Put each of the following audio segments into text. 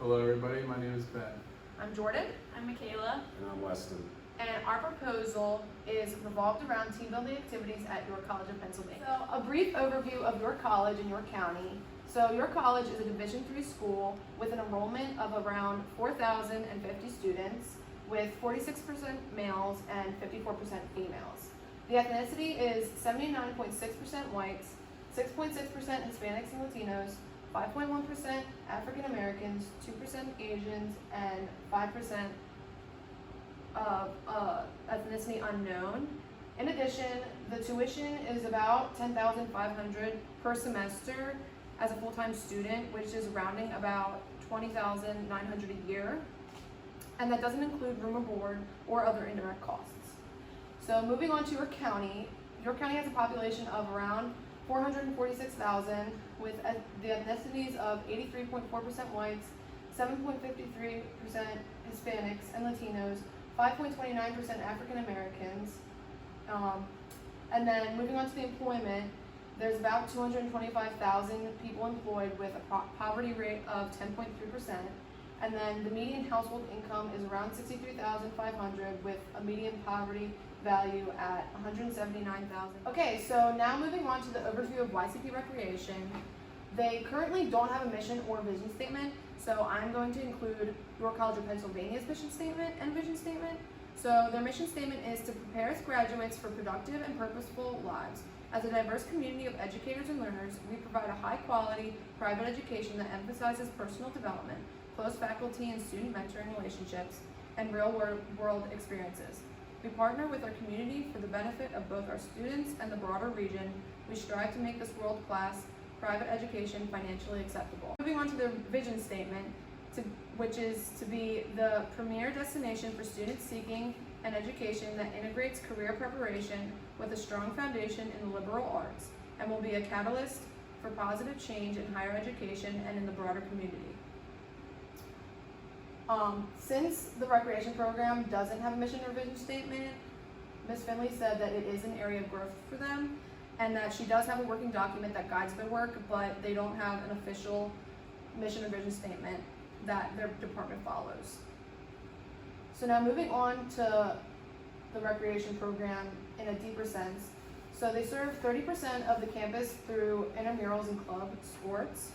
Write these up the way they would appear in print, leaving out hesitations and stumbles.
Hello everybody, my name is Ben. I'm Jordan. I'm Michaela. And I'm Weston. And our proposal is revolved around team building activities at York College of Pennsylvania. So a brief overview of York College in York County. So York College is a Division III school with an enrollment of around 4,050 students with 46% males and 54% females. The ethnicity is 79.6% whites, 6.6% Hispanics and Latinos, 5.1% African Americans, 2% Asians, and 5% of ethnicity unknown. In addition, the tuition is about $10,500 per semester as a full-time student, which is rounding about $20,900 a year, and that doesn't include room and board or other indirect costs. So moving on to York County has a population of around 446,000 with the ethnicities of 83.4% whites, 7.53% Hispanics and Latinos, 5.29% African Americans. And then moving on to the employment, there's about 225,000 people employed with a poverty rate of 10.3%. And then the median household income is around $63,500 with a median poverty value at $179,000. Okay, so now moving on to the overview of YCP Recreation. They currently don't have a mission or vision statement, so I'm going to include York College of Pennsylvania's mission statement and vision statement. So their mission statement is to prepare its graduates for productive and purposeful lives. As a diverse community of educators and learners, we provide a high-quality private education that emphasizes personal development, close faculty and student mentoring relationships, and real-world experiences. We partner with our community for the benefit of both our students and the broader region. We strive to make this world-class private education financially acceptable. Moving on to the vision statement, which is to be the premier destination for students seeking an education that integrates career preparation with a strong foundation in the liberal arts and will be a catalyst for positive change in higher education and in the broader community. Since the recreation program doesn't have a mission or vision statement, Ms. Finley said that it is an area of growth for them and that she does have a working document that guides their work, but they don't have an official mission or vision statement that their department follows. So now moving on to the recreation program in a deeper sense. So they serve 30% of the campus through intramurals and club sports.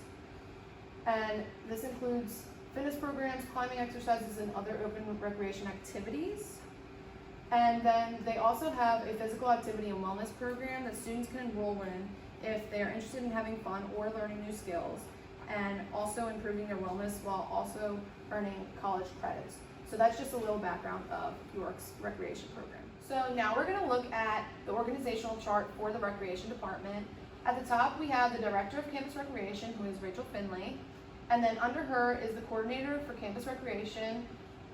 And this includes fitness programs, climbing exercises, and other open recreation activities. And then they also have a physical activity and wellness program that students can enroll in if they are interested in having fun or learning new skills, and also improving their wellness while also earning college credits. So that's just a little background of York's recreation program. So now we're gonna look at the organizational chart for the recreation department. At the top, we have the Director of Campus Recreation, who is Rachel Finley. And then under her is the Coordinator for Campus Recreation,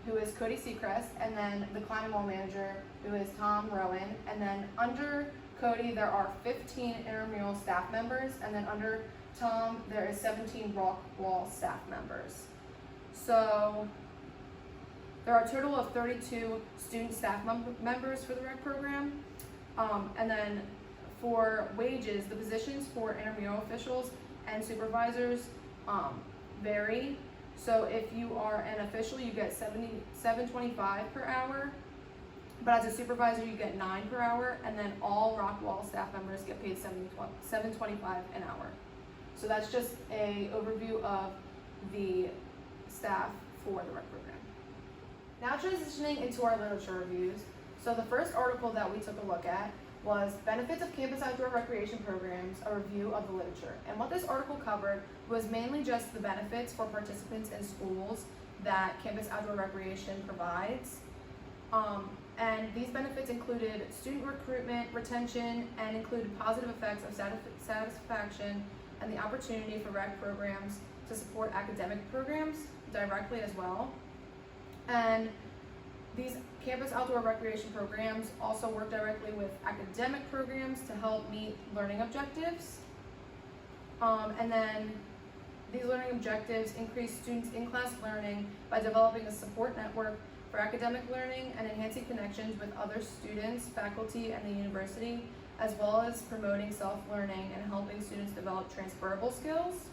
who is Cody Seacrest, and then the Climb and Wall Manager, who is Tom Rowan. And then under Cody, there are 15 intramural staff members, and then under Tom, there is 17 rock wall staff members. So there are a total of 32 student staff members for the rec program. And then for wages, the positions for intramural officials and supervisors vary. So if you are an official, you get $77.25 per hour, but as a supervisor, you get $9 per hour, and then all rock wall staff members get paid $7.25 an hour. So that's just an overview of the staff for the rec program. Now transitioning into our literature reviews. So the first article that we took a look at was Benefits of Campus Outdoor Recreation Programs, a review of the literature. And what this article covered was mainly just the benefits for participants in schools that Campus Outdoor Recreation provides. And these benefits included student recruitment, retention, and included positive effects of satisfaction and the opportunity for rec programs to support academic programs directly as well. And these campus outdoor recreation programs also work directly with academic programs to help meet learning objectives. And then these learning objectives increase students' in-class learning by developing a support network for academic learning and enhancing connections with other students, faculty, and the university, as well as promoting self-learning and helping students develop transferable skills.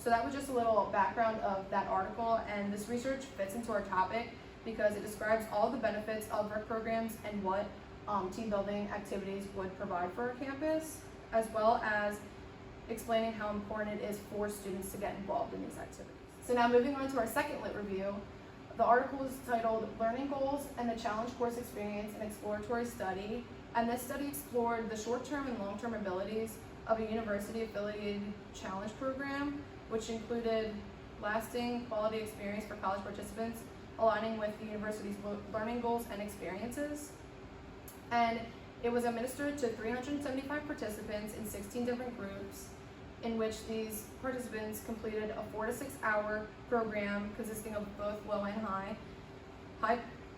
So that was just a little background of that article, and this research fits into our topic because it describes all the benefits of rec programs and what team building activities would provide for our campus, as well as explaining how important it is for students to get involved in these activities. So now moving on to our second lit review, the article is titled Learning Goals and the Challenge Course Experience and Exploratory Study, and this study explored the short-term and long-term abilities of a university-affiliated challenge program, which included lasting quality experience for college participants, aligning with the university's learning goals and experiences. And it was administered to 375 participants in 16 different groups, in which these participants completed a 4 to 6 hour program consisting of both low and high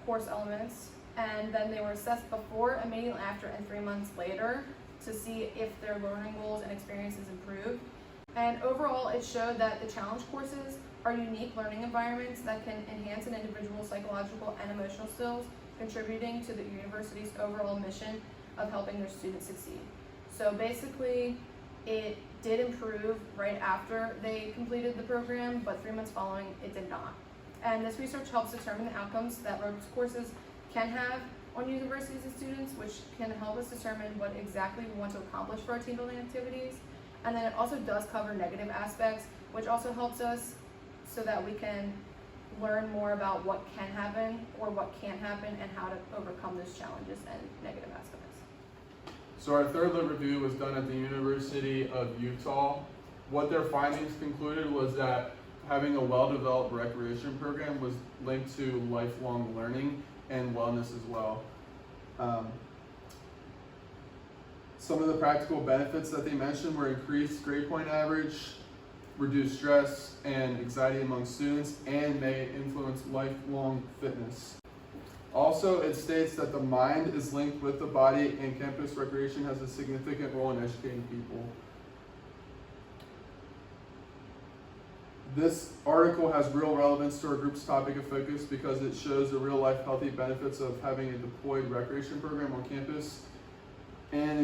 course elements, and then they were assessed before, immediately after, and 3 months later to see if their learning goals and experiences improved. And overall, it showed that the challenge courses are unique learning environments that can enhance an individual's psychological and emotional skills, contributing to the university's overall mission of helping their students succeed. So basically, it did improve right after they completed the program, but 3 months following, it did not. And this research helps determine the outcomes that ropes courses can have on universities and students, which can help us determine what exactly we want to accomplish for our team building activities. And then it also does cover negative aspects, which also helps us so that we can learn more about what can happen or what can't happen and how to overcome those challenges and negative aspects. So our third lit review was done at the University of Utah. What their findings concluded was that having a well-developed recreation program was linked to lifelong learning and wellness as well. Some of the practical benefits that they mentioned were increased grade point average, reduced stress and anxiety among students, and may influence lifelong fitness. Also, it states that the mind is linked with the body, and campus recreation has a significant role in educating people. This article has real relevance to our group's topic of focus because it shows the real-life healthy benefits of having a deployed recreation program on campus, and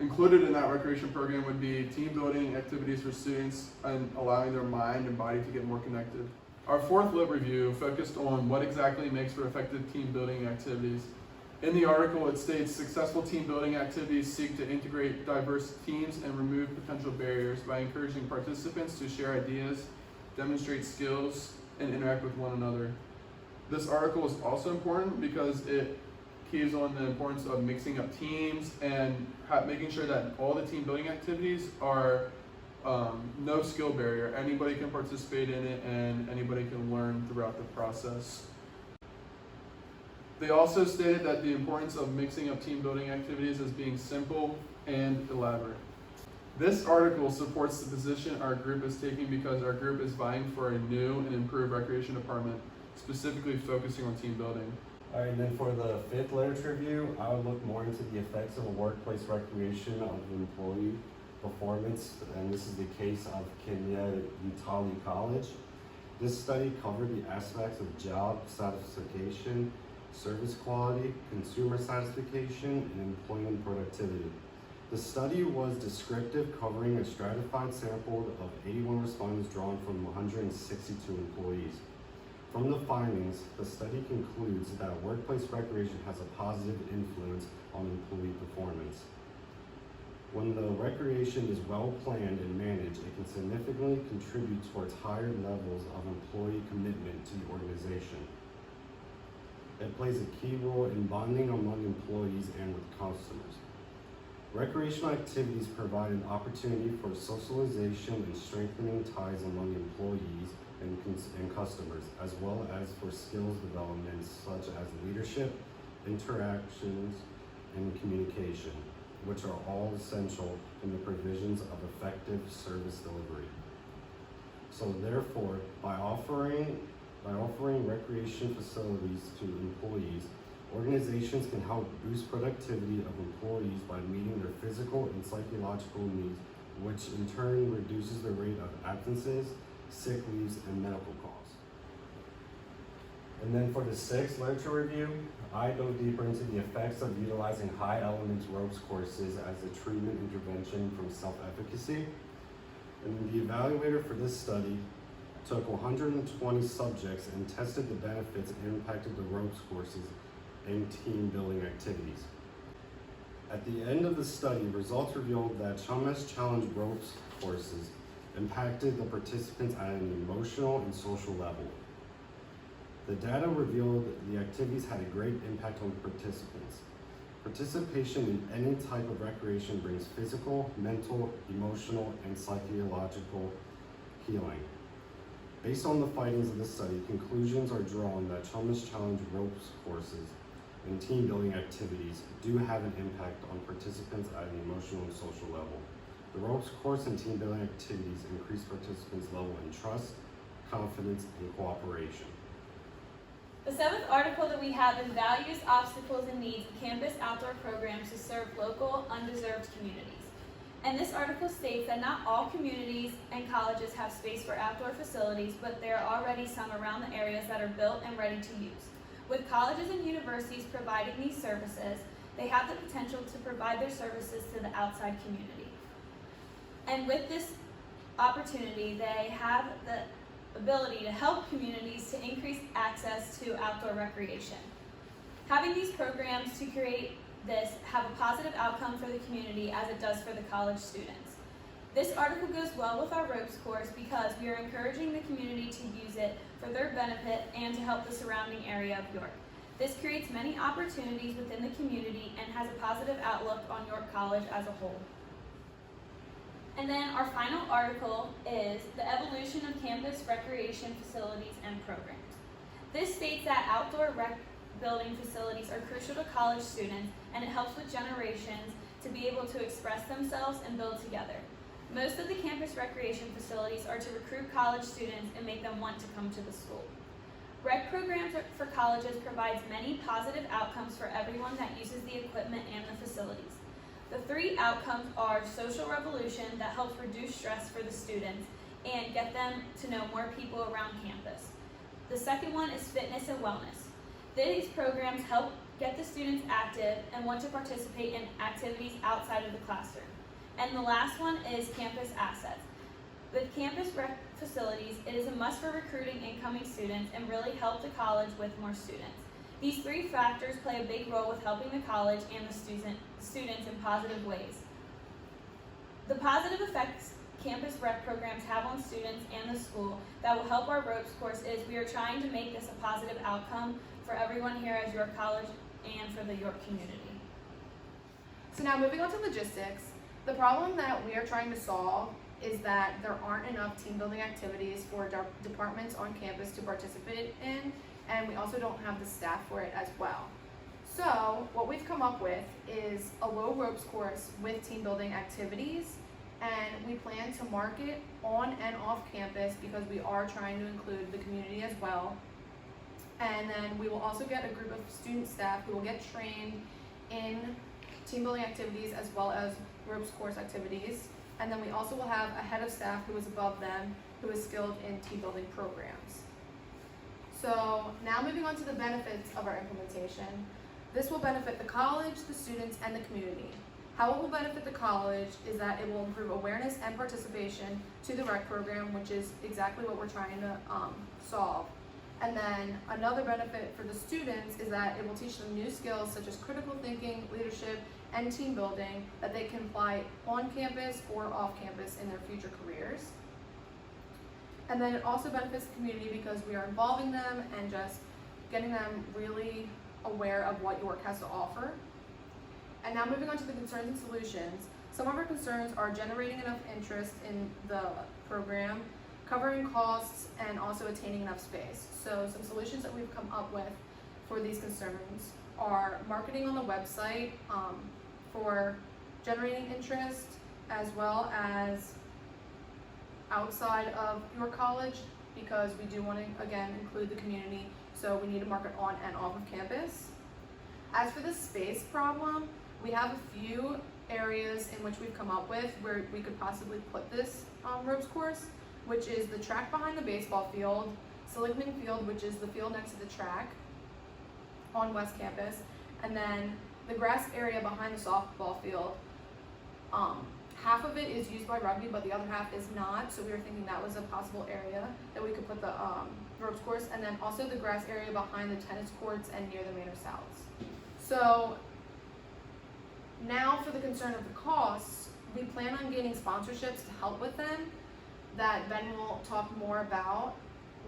included in that recreation program would be team building activities for students and allowing their mind and body to get more connected. Our fourth lit review focused on what exactly makes for effective team building activities. In the article, it states successful team building activities seek to integrate diverse teams and remove potential barriers by encouraging participants to share ideas, demonstrate skills, and interact with one another. This article is also important because it keys on the importance of mixing up teams and making sure that all the team building activities are no skill barrier. Anybody can participate in it and anybody can learn throughout the process. They also stated that the importance of mixing up team building activities as being simple and elaborate. This article supports the position our group is taking because our group is vying for a new and improved recreation department, specifically focusing on team building. All right, and then for the fifth literature review, I would look more into the effects of a workplace recreation of employee performance, and this is the case of Kenya Utali College. This study covered the aspects of job satisfaction, service quality, consumer satisfaction, and employment productivity. The study was descriptive, covering a stratified sample of 81 respondents drawn from 162 employees. From the findings, the study concludes that workplace recreation has a positive influence on employee performance. When the recreation is well planned and managed, it can significantly contribute towards higher levels of employee commitment to the organization. It plays a key role in bonding among employees and with customers. Recreational activities provide an opportunity for socialization and strengthening ties among employees and customers, as well as for skills development such as leadership, interactions, and communication, which are all essential in the provisions of effective service delivery. So therefore, by offering recreation facilities to employees, organizations can help boost productivity of employees by meeting their physical and psychological needs, which in turn reduces the rate of absences, sick leaves, and medical costs. And then for the sixth literature review, I dove deeper into the effects of utilizing high elements ropes courses as a treatment intervention from self-efficacy. And the evaluator for this study took 120 subjects and tested the benefits and impact of the ropes courses in team building activities. At the end of the study, results revealed that Chummas Challenge ropes courses impacted the participants at an emotional and social level. The data revealed the activities had a great impact on participants. Participation in any type of recreation brings physical, mental, emotional, and psychological healing. Based on the findings of this study, conclusions are drawn that Chummas Challenge ropes courses and team building activities do have an impact on participants at an emotional and social level. The ropes course and team building activities increase participants' level in trust, confidence, and cooperation. The seventh article that we have is Values, Obstacles, and Needs of Campus Outdoor Programs to Serve Local, Undeserved Communities. And this article states that not all communities and colleges have space for outdoor facilities, but there are already some around the areas that are built and ready to use. With colleges and universities providing these services, they have the potential to provide their services to the outside community. And with this opportunity, they have the ability to help communities to increase access to outdoor recreation. Having these programs to create this have a positive outcome for the community as it does for the college students. This article goes well with our ropes course because we are encouraging the community to use it for their benefit and to help the surrounding area of York. This creates many opportunities within the community and has a positive outlook on York College as a whole. And then our final article is the evolution of campus recreation facilities and programs. This states that outdoor rec building facilities are crucial to college students, and it helps with generations to be able to express themselves and build together. Most of the campus recreation facilities are to recruit college students and make them want to come to the school. Rec programs for colleges provides many positive outcomes for everyone that uses the equipment and the facilities. The three outcomes are social revolution that helps reduce stress for the students and get them to know more people around campus. The second one is fitness and wellness. These programs help get the students active and want to participate in activities outside of the classroom. And the last one is campus assets. With campus rec facilities, it is a must for recruiting incoming students and really help the college with more students. These three factors play a big role with helping the college and the students in positive ways. The positive effects campus rec programs have on students and the school that will help our ropes course is we are trying to make this a positive outcome for everyone here at York College and for the York community. So now moving on to logistics, the problem that we are trying to solve is that there aren't enough team building activities for departments on campus to participate in, and we also don't have the staff for it as well. So what we've come up with is a low ropes course with team building activities, and we plan to market on and off campus because we are trying to include the community as well. And then we will also get a group of student staff who will get trained in team building activities as well as ropes course activities. And then we also will have a head of staff who is above them, who is skilled in team building programs. So now moving on to the benefits of our implementation. This will benefit the college, the students, and the community. How it will benefit the college is that it will improve awareness and participation to the rec program, which is exactly what we're trying to solve. And then another benefit for the students is that it will teach them new skills such as critical thinking, leadership, and team building that they can apply on campus or off campus in their future careers. And then it also benefits the community because we are involving them and just getting them really aware of what York has to offer. And now moving on to the concerns and solutions. Some of our concerns are generating enough interest in the program, covering costs, and also attaining enough space. So some solutions that we've come up with for these concerns are marketing on the website for generating interest, as well as outside of your college, because we do want to, again, include the community, so we need to market on and off of campus. As for the space problem, we have a few areas in which we've come up with where we could possibly put this ropes course, which is the track behind the baseball field, Seligman Field, which is the field next to the track on West Campus, and then the grass area behind the softball field. Half of it is used by rugby, but the other half is not, so we were thinking that was a possible area that we could put the ropes course, and then also the grass area behind the tennis courts and near the Manor Souths. So now for the concern of the costs, we plan on gaining sponsorships to help with them that Ben will talk more about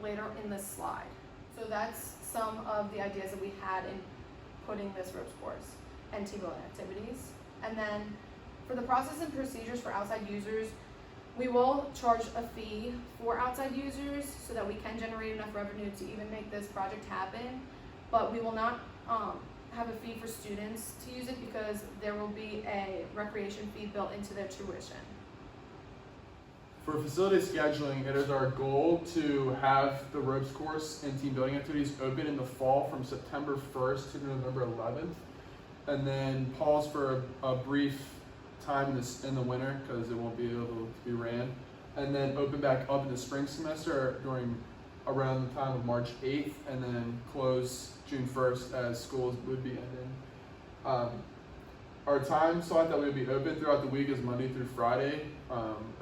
later in this slide. So that's some of the ideas that we had in putting this ropes course and team building activities. And then for the process and procedures for outside users, we will charge a fee for outside users so that we can generate enough revenue to even make this project happen. But we will not have a fee for students to use it because there will be a recreation fee built into their tuition. For facility scheduling, it is our goal to have the ropes course and team building activities open in the fall from September 1st to November 11th, and then pause for a brief time in the winter because it won't be able to be ran, and then open back up in the spring semester around the time of March 8th, and then close June 1st as schools would be ending. Our time slot that we would be open throughout the week is Monday through Friday,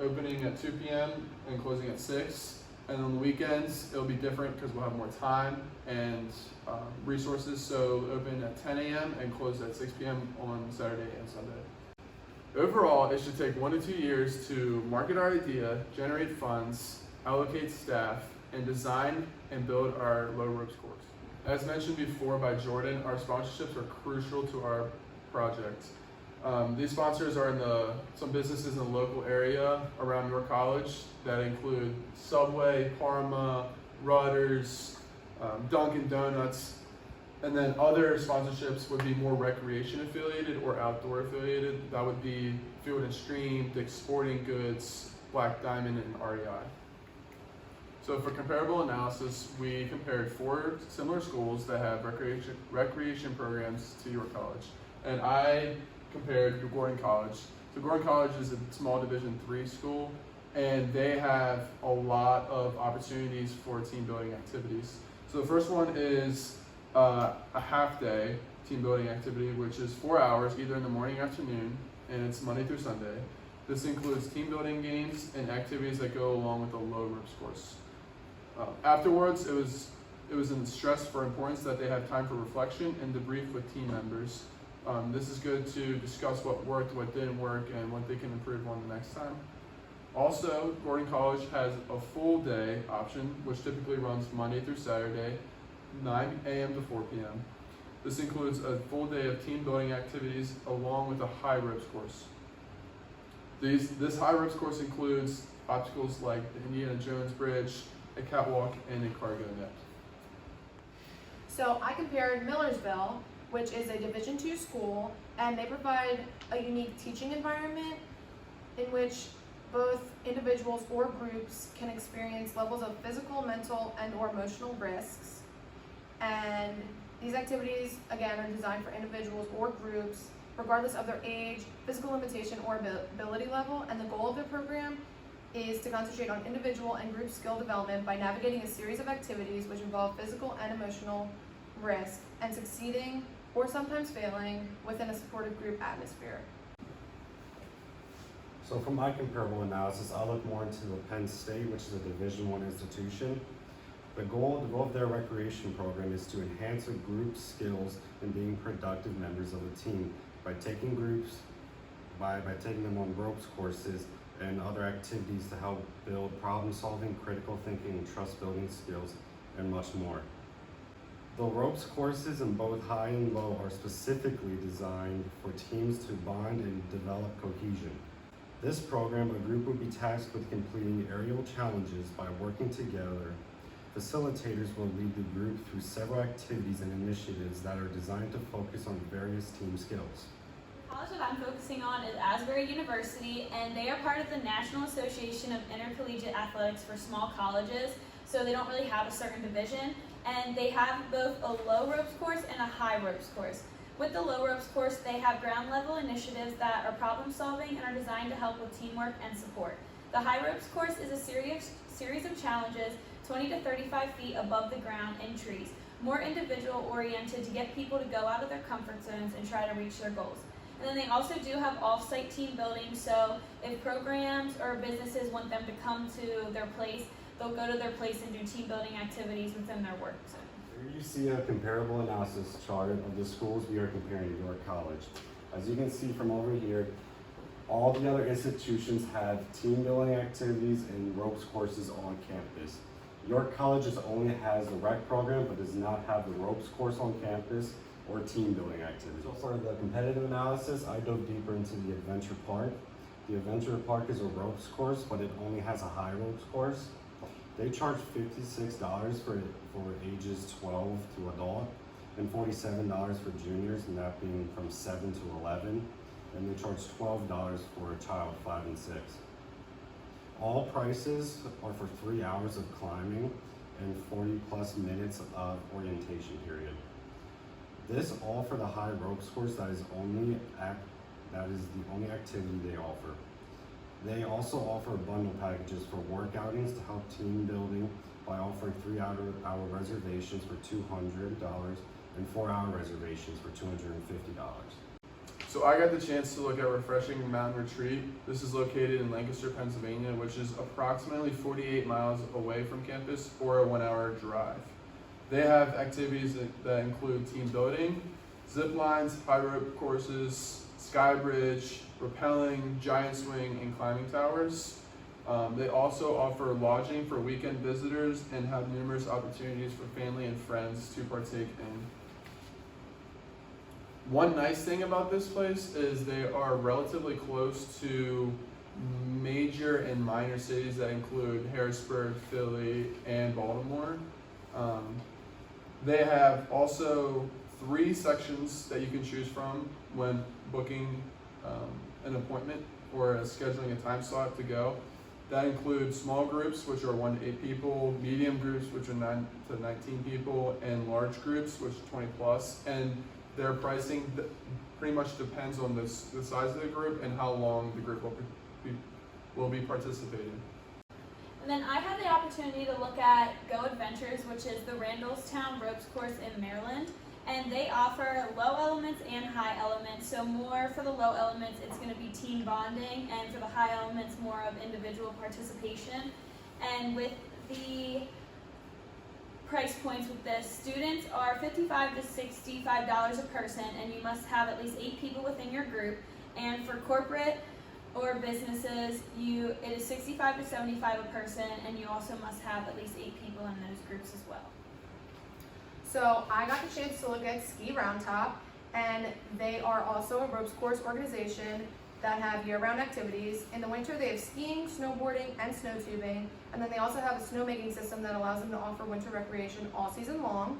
opening at 2 p.m. and closing at 6. And on the weekends, it'll be different because we'll have more time and resources. So open at 10 a.m. and close at 6 p.m. on Saturday and Sunday. Overall, it should take 1 to 2 years to market our idea, generate funds, allocate staff, and design and build our low ropes course. As mentioned before by Jordan, our sponsorships are crucial to our project. These sponsors are in some businesses in the local area around York College that include Subway, Parma, Rudders, Dunkin' Donuts, and then other sponsorships would be more recreation affiliated or outdoor affiliated. That would be Field and Stream, Dick's Sporting Goods, Black Diamond, and REI. So for comparable analysis, we compared 4 similar schools that have recreation programs to York College. And I compared to Gordon College. So Gordon College is a small Division III school, and they have a lot of opportunities for team building activities. So the first one is a half-day team building activity, which is 4 hours, either in the morning or afternoon, and it's Monday through Sunday. This includes team building games and activities that go along with the low ropes course. Afterwards, it was in stress for importance that they had time for reflection and debrief with team members. This is good to discuss what worked, what didn't work, and what they can improve on the next time. Also, Gordon College has a full day option, which typically runs Monday through Saturday, 9 a.m. to 4 p.m. This includes a full day of team building activities along with a high ropes course. This high ropes course includes obstacles like the Indiana Jones Bridge, a catwalk, and a cargo net. So I compared Millersville, which is a Division II school, and they provide a unique teaching environment in which both individuals or groups can experience levels of physical, mental, and or emotional risks. And these activities, again, are designed for individuals or groups, regardless of their age, physical limitation, or ability level. And the goal of the program is to concentrate on individual and group skill development by navigating a series of activities which involve physical and emotional risk and succeeding or sometimes failing within a supportive group atmosphere. So for my comparable analysis, I'll look more into the Penn State, which is a Division I institution. The goal of their recreation program is to enhance a group's skills in being productive members of a team by taking taking them on ropes courses and other activities to help build problem-solving, critical thinking, and trust-building skills, and much more. The ropes courses in both high and low are specifically designed for teams to bond and develop cohesion. This program, a group would be tasked with completing aerial challenges by working together. Facilitators will lead the group through several activities and initiatives that are designed to focus on various team skills. The college that I'm focusing on is Asbury University, and they are part of the National Association of Intercollegiate Athletics for small colleges, so they don't really have a certain division, and they have both a low ropes course and a high ropes course. With the low ropes course, they have ground level initiatives that are problem solving and are designed to help with teamwork and support. The high ropes course is a series of challenges 20 to 35 feet above the ground in trees, more individual oriented to get people to go out of their comfort zones and try to reach their goals. And then they also do have off-site team building, so if programs or businesses want them to come to their place, they'll go to their place and do team building activities within their work zone. Here you see a comparable analysis chart of the schools we are comparing to York College. As you can see from over here, all the other institutions have team building activities and ropes courses on campus. York College only has the rec program but does not have the ropes course on campus or team building activities. So for the competitive analysis, I dove deeper into the Adventure Park. The Adventure Park is a ropes course, but it only has a high ropes course. They charge $56 for ages 12 to adult and $47 for juniors, and that being from 7 to 11. And they charge $12 for a child 5 and 6. All prices are for 3 hours of climbing and 40 plus minutes of orientation period. This all for the high ropes course that is the only activity they offer. They also offer bundle packages for work outings to help team building by offering 3 hour reservations for $200 and 4 hour reservations for $250. So I got the chance to look at Refreshing Mountain Retreat. This is located in Lancaster, Pennsylvania, which is approximately 48 miles away from campus or a 1 hour drive. They have activities that include team building, zip lines, high rope courses, sky bridge, rappelling, giant swing, and climbing towers. They also offer lodging for weekend visitors and have numerous opportunities for family and friends to partake in. One nice thing about this place is they are relatively close to major and minor cities that include Harrisburg, Philly, and Baltimore. They have also 3 sections that you can choose from when booking an appointment or scheduling a time slot to go. That includes small groups, which are 1 to 8 people, medium groups, which are 9 to 19 people, and large groups, which are 20 plus. And their pricing pretty much depends on the size of the group and how long the group will be participating. And then I had the opportunity to look at Go Adventures, which is the Randallstown Ropes course in Maryland. And they offer low elements and high elements. So more for the low elements, it's going to be team bonding, and for the high elements, more of individual participation. And with the price points with this, students are $55 to $65 a person, and you must have at least 8 people within your group. And for corporate or businesses, it is $65 to $75 a person, and you also must have at least 8 people in those groups as well. So I got the chance to look at Ski Round Top, and they are also a ropes course organization that have year-round activities. In the winter, they have skiing, snowboarding, and snow tubing, and then they also have a snowmaking system that allows them to offer winter recreation all season long,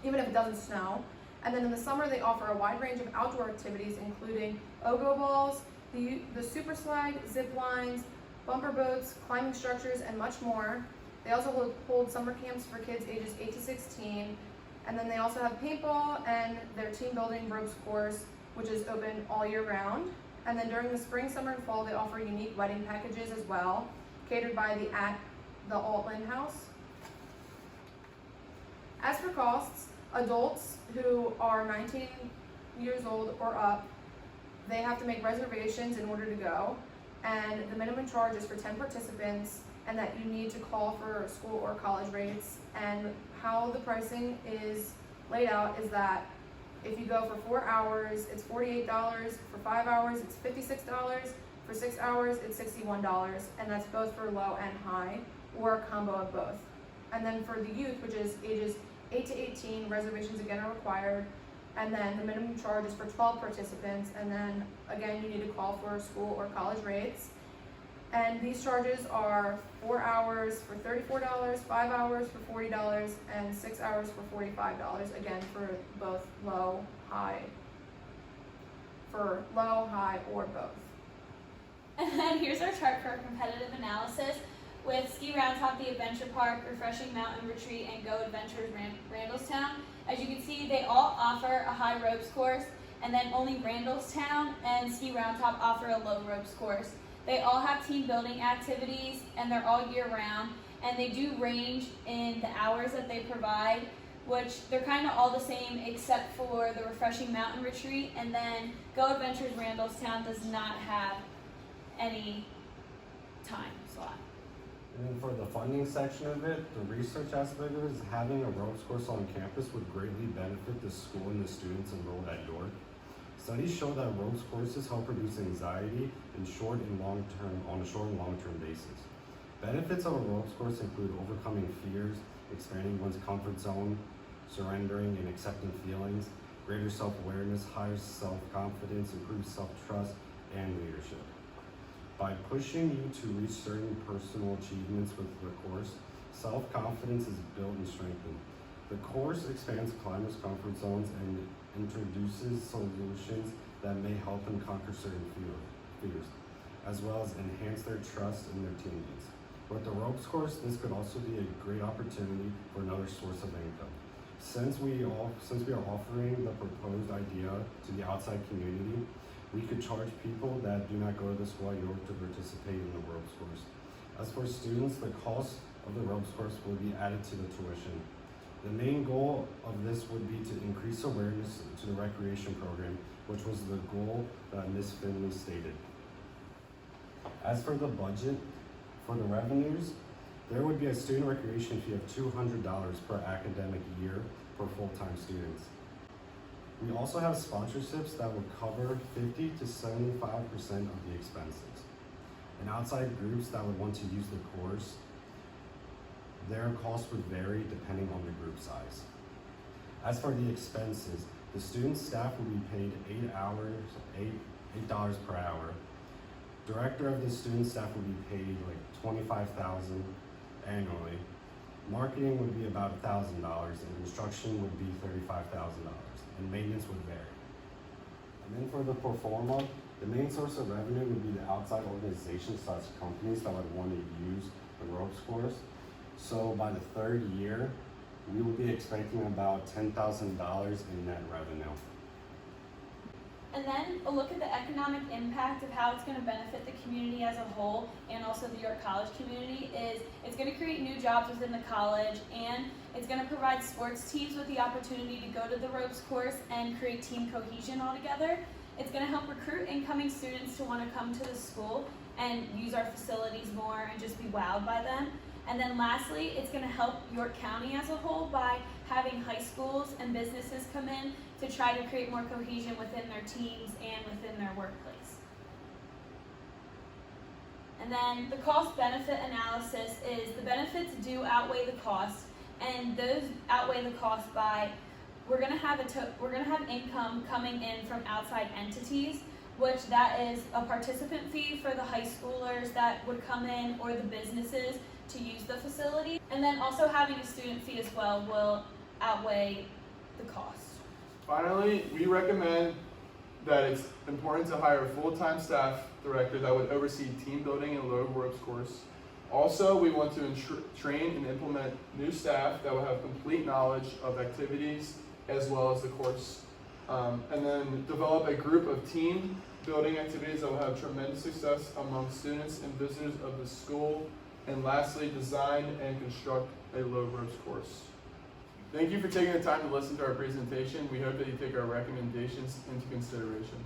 even if it doesn't snow. And then in the summer, they offer a wide range of outdoor activities, including ogo balls, the super slide, zip lines, bumper boats, climbing structures, and much more. They also hold summer camps for kids ages 8 to 16. And then they also have paintball and their team building ropes course, which is open all year round. And then during the spring, summer, and fall, they offer unique wedding packages as well, catered by the Altland House. As for costs, adults who are 19 years old or up, they have to make reservations in order to go. And the minimum charge is for 10 participants, and that you need to call for school or college rates. And how the pricing is laid out is that if you go for 4 hours, it's $48. For 5 hours, it's $56. For 6 hours, it's $61. And that's both for low and high, or a combo of both. And then for the youth, which is ages 8 to 18, reservations again are required. And then the minimum charge is for 12 participants. And then again, you need to call for school or college rates. And these charges are 4 hours for $34, 5 hours for $40, and 6 hours for $45, again for both low, high, or both. And then here's our chart for our competitive analysis with Ski Round Top, the Adventure Park, Refreshing Mountain Retreat, and Go Adventures Randallstown. As you can see, they all offer a high ropes course, and then only Randallstown and Ski Round Top offer a low ropes course. They all have team building activities, and they're all year round. and they do range in the hours that they provide, which they're kind of all the same except for the Refreshing Mountain Retreat, and then Go Adventures Randallstown does not have any time slot. And then for the funding section of it, the research aspect of it is having a ropes course on campus would greatly benefit the school and the students enrolled at York. Studies show that ropes courses help reduce anxiety on a short and long-term basis. Benefits of a ropes course include overcoming fears, expanding one's comfort zone, surrendering and accepting feelings, greater self-awareness, higher self-confidence, improved self-trust, and leadership. By pushing you to reach certain personal achievements with the course, self-confidence is built and strengthened. The course expands climbers' comfort zones and introduces solutions that may help them conquer certain fears, as well as enhance their trust in their teammates. With the ropes course, this could also be a great opportunity for another source of income. Since we are offering the proposed idea to the outside community, we could charge people that do not go to the school at York to participate in the ropes course. As for students, the cost of the ropes course will be added to the tuition. The main goal of this would be to increase awareness to the recreation program, which was the goal that Ms. Finley stated. As for the budget, for the revenues, there would be a student recreation fee of $200 per academic year for full-time students. We also have sponsorships that would cover 50 to 75% of the expenses. And outside groups that would want to use the course, their cost would vary depending on the group size. As for the expenses, the student staff will be paid $8 per hour. Director of the student staff would be paid like $25,000 annually. Marketing would be about $1,000, and construction would be $35,000, and maintenance would vary. And then for the pro forma, the main source of revenue would be the outside organizations such companies that would want to use the ropes course. So by the third year, we will be expecting about $10,000 in net revenue. And then a look at the economic impact of how it's going to benefit the community as a whole and also the York College community is it's going to create new jobs within the college, and it's going to provide sports teams with the opportunity to go to the ropes course and create team cohesion all together. It's going to help recruit incoming students to want to come to the school and use our facilities more and just be wowed by them. And then lastly, it's going to help York County as a whole by having high schools and businesses come in to try to create more cohesion within their teams and within their workplace. And then the cost benefit analysis is the benefits do outweigh the costs, and those outweigh the cost by we're going to have income coming in from outside entities, which that is a participant fee for the high schoolers that would come in or the businesses to use the facility. And then also having a student fee as well will outweigh the cost. Finally, we recommend that it's important to hire a full-time staff director that would oversee team building and low ropes course. Also, we want to train and implement new staff that will have complete knowledge of activities as well as the course. And then develop a group of team building activities that will have tremendous success among students and visitors of the school. And lastly, design and construct a low ropes course. Thank you for taking the time to listen to our presentation. We hope that you take our recommendations into consideration.